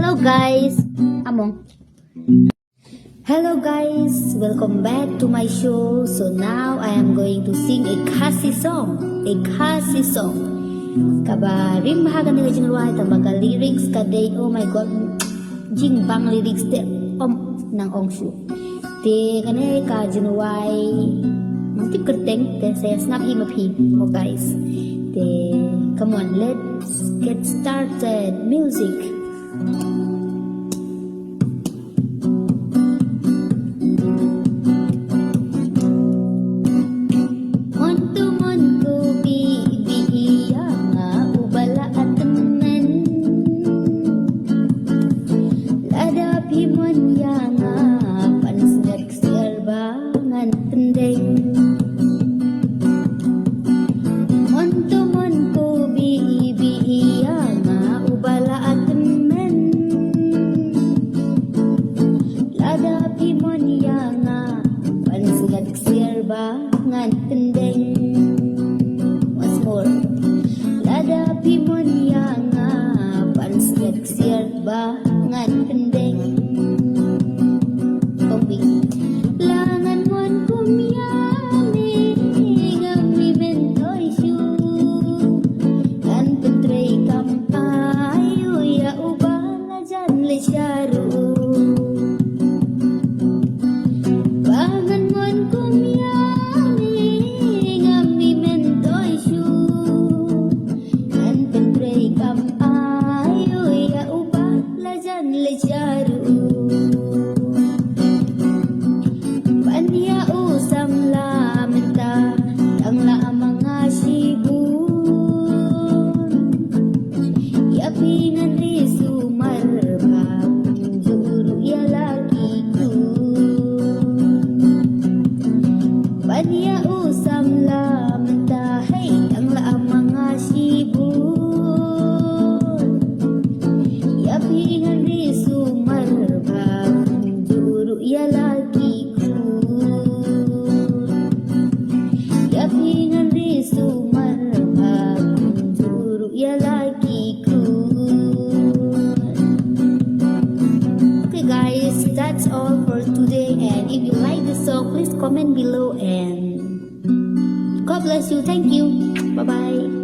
Hello guys, Among. Hello guys, welcome back to my show. So now I am going to sing a Kasi song. Kabarim bahagan nila jinruay tambaga lyrics kaday. Oh my god, jing bang lyrics de nang ongshu. Te kanay ka jinruay nang tip kerteng te saya snap himapi mo guys. Te come on, let's get started. Music. Once more. Lada pimon yang pans nagsir bangan pendeng. Kombi. Langan mon kumyami ngami mentoy syu. Kan pentrei kampayo ya ubang ajan le syaru. Bangan mon kumyami ngami mentoy syu. Kan pentrei kampayo ya ubang ajan le syaru. Panya usam la menta yang la mga sibun. Ya pingan risu marba juru ya lakiku. Panya usam la menta hey yang la mga sibun. Ya pingan risu marba juru ya lakiku. Ya pingan risu marba juru ya lakiku. Okay guys, that's all for today, and if you like the song, please comment below, and God bless you. Thank you. Bye bye.